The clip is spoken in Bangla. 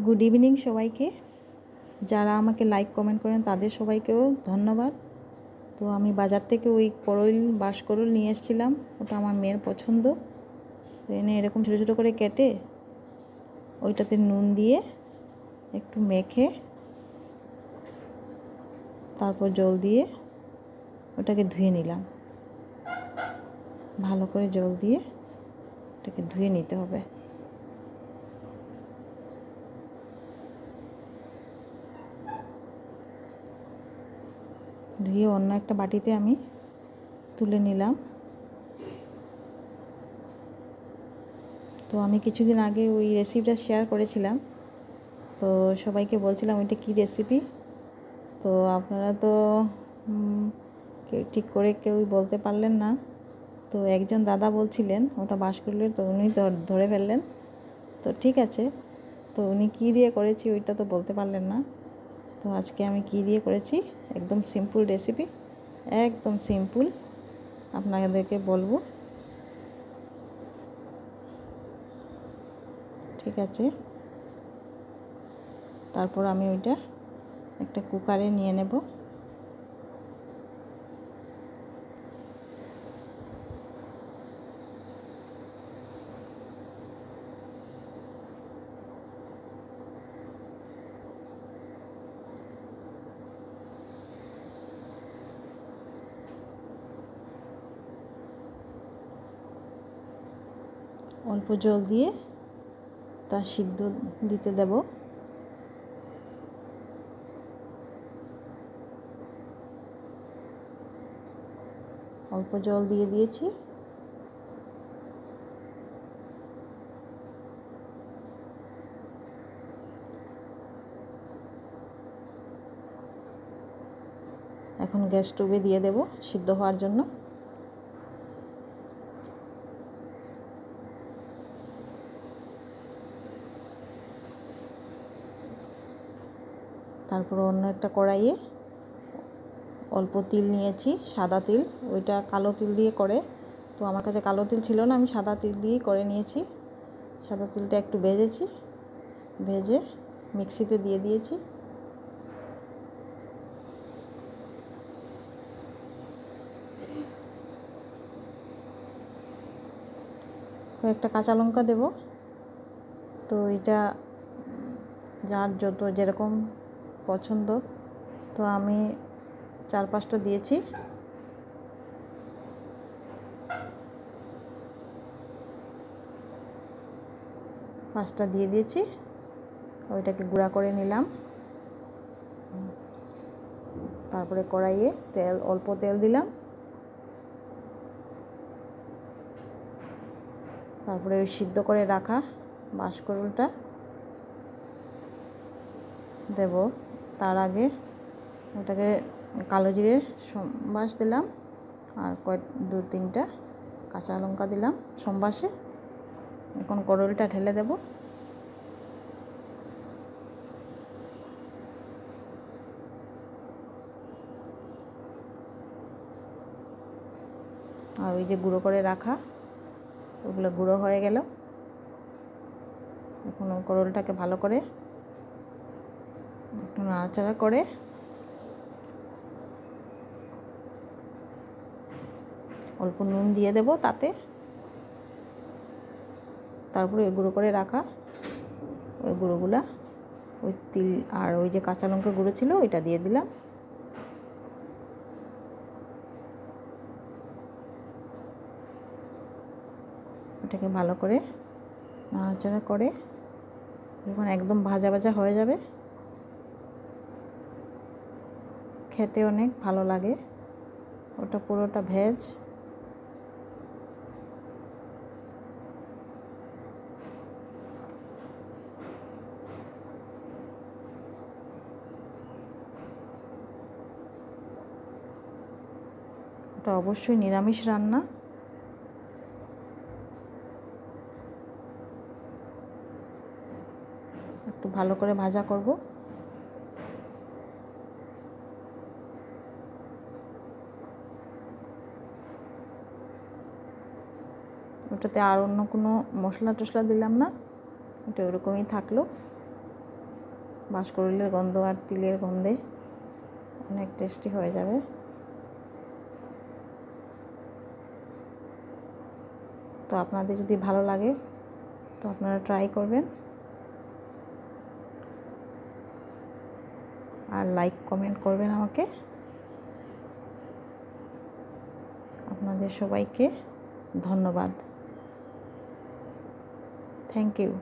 গুড ইভিনিং সবাইকে। যারা আমাকে লাইক কমেন্ট করেন তাদের সবাইকেও ধন্যবাদ। তো আমি বাজার থেকে ওই বাঁশকরুল নিয়ে এসেছিলাম, ওটা আমার মেয়ের পছন্দ। তো এনে এরকম ছোটো ছোটো করে কেটে ওইটাতে নুন দিয়ে একটু মেখে তারপর জল দিয়ে ওটাকে ধুয়ে নিলাম। ভালো করে জল দিয়ে ওটাকে ধুয়ে নিতে হবে। ধুয়ে অন্য একটা বাটিতে আমি তুলে নিলাম। তো আমি কিছুদিন আগে ওই রেসিপিটা শেয়ার করেছিলাম, তো সবাইকে বলছিলাম ওইটা কী রেসিপি। তো আপনারা তো ঠিক করে কেউই বলতে পারলেন না। তো একজন দাদা বলছিলেন ওটা বাঁশকরুলের, তো উনি ধরে ফেললেন। তো ঠিক আছে, তো উনি কী দিয়ে করেছি ওইটা তো বলতে পারলেন না। তো আজকে আমি কী দিয়ে করেছি, একদম সিম্পল রেসিপি, একদম সিম্পল আপনাদেরকে বলবো। ঠিক আছে, তারপর আমি ওইটা একটা কুকারে নিয়ে নেব। অল্প জল দিয়ে তা সিদ্ধ দিতে দেব। অল্প জল দিয়ে দিয়েছি। এখন গ্যাস স্টোভে দিয়ে দেব সিদ্ধ হওয়ার জন্য। তারপর অন্য একটা কড়াইয়ে অল্প তিল নিয়েছি, সাদা তিল। ওইটা কালো তিল দিয়ে করে, তো আমার কাছে কালো তিল ছিল না, আমি সাদা তিল দিয়েই করে নিয়েছি। সাদা তিলটা একটু ভেজেছি, ভেজে মিক্সিতে দিয়ে দিয়েছি। কয়েকটা কাঁচা লঙ্কা দেব। তো এটা যার যেরকম পছন্দ, তো আমি 4-5টা দিয়েছি। পাঁচটা দিয়ে দিয়েছি। ওইটাকে গুঁড়া করে নিলাম। তারপরে কড়াইয়ে অল্প তেল দিলাম। তারপরে ওই সিদ্ধ করে রাখা বাঁশকরুলটা দেব। তার আগে ওটাকে কালো জিরে সম্বাস দিলাম, আর 2-3টা কাঁচা লঙ্কা দিলাম সম্বাসে। এখন করুলটা ঢেলে দেব। আর ওই যে গুঁড়ো করে রাখা, ওগুলো গুঁড়ো হয়ে গেল। এখন করুলটাকে ভালো করে একটু নাড়াচাড়া করে অল্প নুন দিয়ে দেব তাতে। তারপরে ওই গুঁড়ো করে রাখা ওই গুঁড়োগুলা, ওই তিল আর ওই যে কাঁচা লঙ্কা গুঁড়ো ছিল ওইটা দিয়ে দিলাম। এটাকে ভালো করে নাড়াচাড়া করে যখন একদম ভাজা ভাজা হয়ে যাবে, খেতে অনেক ভালো লাগে। ওটা পুরোটা ভেজ। ওটা অবশ্যই নিরামিষ রান্না। একটু ভালো করে ভাজা করব। ওটাতে আর অন্য কোনো মশলা টশলা দিলাম না, ওটা ওরকমই থাকলো। বাঁশকুড়ুলের গন্ধ আর তিলের গন্ধে অনেক টেস্টি হয়ে যাবে। তো আপনাদের যদি ভালো লাগে তো আপনারা ট্রাই করবেন, আর লাইক কমেন্ট করবেন আমাকে। আপনাদের সবাইকে ধন্যবাদ। Thank you.